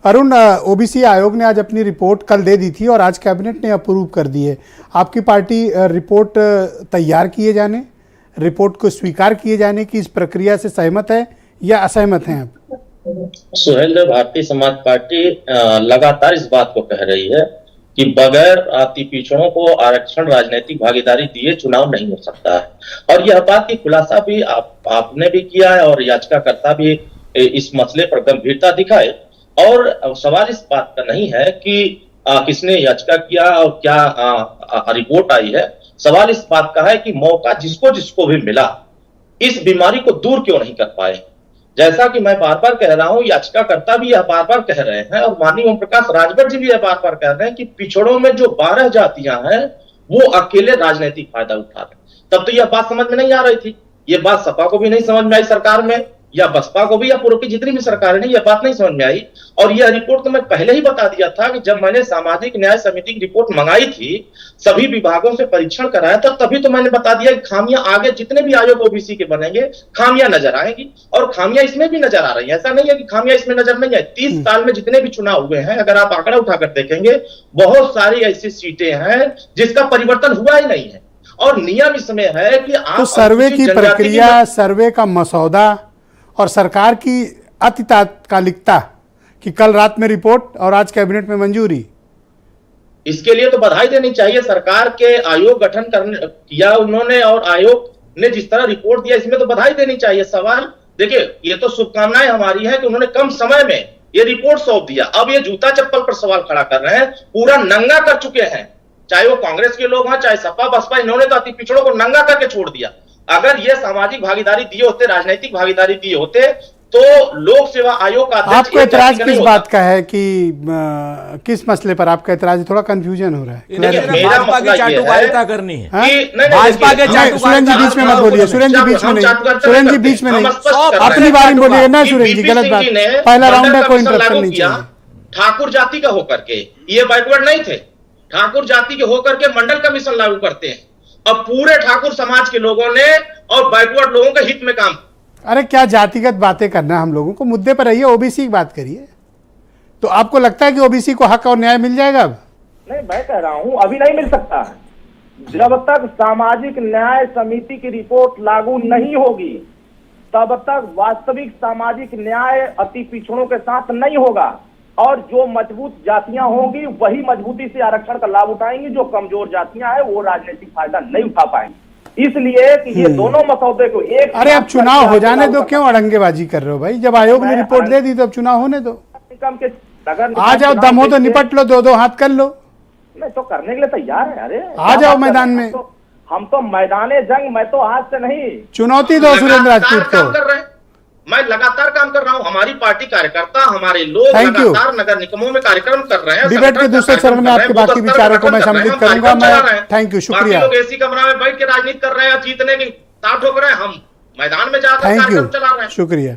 Arun, OBC आयोग ने आज अपनी रिपोर्ट कल दे दी थी और आज कैबिनेट ने अप्रूव कर दी है। आपकी पार्टी रिपोर्ट तैयार किए जाने, रिपोर्ट को स्वीकार किए जाने की इस प्रक्रिया से सहमत है या असहमत हैं आप? सुहेल, भारतीय समाज पार्टी लगातार इस बात को कह रही है कि बगैर अति पिछड़ों को आरक्षण राजनीतिक भागीदारी दिए चुनाव नहीं हो सकता है। और यह बात की खुलासा भी आपने भी किया है और याचिकाकर्ता भी इस मसले पर गंभीरता दिखाए। और सवाल इस बात का नहीं है कि किसने याचिका किया और क्या रिपोर्ट आई है। सवाल इस बात का है कि मौका जिसको जिसको भी मिला इस बीमारी को दूर क्यों नहीं कर पाए। जैसा कि मैं बार बार कह रहा हूं, याचिकाकर्ता भी यह बार बार कह रहे हैं और माननीय ओम प्रकाश राजभर जी भी यह बार बार कह रहे हैं कि पिछड़ों में जो 12 जातियां हैं वो अकेले राजनीतिक फायदा उठा रहे हैं। तब तो यह बात समझ में नहीं आ रही थी। ये बात सपा को भी नहीं समझ में आई सरकार में, या बसपा को भी, या पूर्व की जितनी भी सरकारें नहीं, यह बात नहीं समझ में आई। और यह रिपोर्ट तो मैं पहले ही बता दिया था कि जब मैंने सामाजिक न्याय समिति की रिपोर्ट मंगाई थी, सभी विभागों से परीक्षण कराया था, तभी तो मैंने बता दिया कि खामियां आगे जितने भी आयोग ओबीसी के बनेंगे खामियां नजर आएंगी और खामियां इसमें भी नजर आ रही है। ऐसा नहीं है कि खामियां इसमें नजर नहीं आई। 30 साल में जितने भी चुनाव हुए हैं, अगर आप आंकड़ा उठाकर देखेंगे, बहुत सारी ऐसी सीटें हैं जिसका परिवर्तन हुआ ही नहीं है। और नियम इसमें है कि आप तो सर्वे की प्रक्रिया, सर्वे का मसौदा और सरकार की अति तात्कालिकता कि कल रात में रिपोर्ट और आज कैबिनेट में मंजूरी, इसके लिए तो बधाई देनी चाहिए। सरकार के आयोग गठन किया उन्होंने और आयोग ने जिस तरह रिपोर्ट दिया, इसमें तो बधाई देनी चाहिए। सवाल देखिए, ये तो शुभकामनाएं हमारी है कि उन्होंने कम समय में ये रिपोर्ट सौंप दिया। अब ये जूता चप्पल पर सवाल खड़ा कर रहे हैं, पूरा नंगा कर चुके हैं। चाहे वो कांग्रेस के लोग हैं, चाहे सपा बसपा, इन्होंने तो अति पिछड़ों को नंगा करके छोड़ दिया। अगर ये सामाजिक भागीदारी दिए होते, राजनीतिक भागीदारी दिए होते, तो लोक सेवा आयोग का आपको एतराज किस बात का है कि किस मसले पर आपका एतराज? थोड़ा कंफ्यूजन हो रहा है। भाजपा की चाटुकारिता करनी है, भाजपा के सुरेंद्र जी बीच में मत बोलिए, सुरेंद्र जी बीच में नहीं, सुरेंद्र जी बीच में नहीं, अपनी बारी में बोलिए ना सुरेंद्र जी, गलत बात। पहला राउंड है, कोई इंटरप्शन नहीं चाहिए। ठाकुर जाति का होकर के ये बैकवर्ड नहीं थे, ठाकुर जाति के होकर के मंडल कमीशन लागू करते हैं। अब पूरे ठाकुर समाज के लोगों ने और बैकवर्ड लोगों के हित में काम। अरे क्या जातिगत बातें करना, हम लोगों को मुद्दे पर रहिए, ओबीसी की बात करिए। तो आपको लगता है कि ओबीसी को हक और न्याय मिल जाएगा? अब नहीं, मैं कह रहा हूं अभी नहीं मिल सकता। जब तक सामाजिक न्याय समिति की रिपोर्ट लागू नहीं होगी तब तक वास्तविक सामाजिक न्याय अति पिछड़ों के साथ नहीं होगा। और जो मजबूत जातियां होंगी वही मजबूती से आरक्षण का लाभ उठाएंगी, जो कमजोर जातियां हैं वो राजनीतिक फायदा नहीं उठा पाएंगी। इसलिए कि ये दोनों मसौदे को एक, अरे अब चुनाव हो जाने दो, क्यों अड़ंगेबाजी कर रहे हो भाई? जब आयोग ने रिपोर्ट दे दी तो अब चुनाव होने दो। आ जाओ, दम हो तो निपट लो, दो हाथ कर लो। मैं तो करने के लिए तैयार है। अरे आ जाओ मैदान में। हम तो मैदाने जंग, मैं तो आज से नहीं, चुनौती दो सुरेंद्र राजपूत को। मैं लगातार काम कर रहा हूं, हमारी पार्टी कार्यकर्ता, हमारे लोग लगातार नगर निगमों में कार्यक्रम कर रहे हैं। डिबेट के दूसरे चरण में आपके बाकी विचारों को मैं सम्मिलित करूंगा। मैं थैंक यू, शुक्रिया। लोग एसी कमरा में बैठ के राजनीति कर रहे हैं, जीतने की ताक ठोक रहे हैं, हम मैदान में जाकर कार्यक्रम चला रहे हैं। शुक्रिया।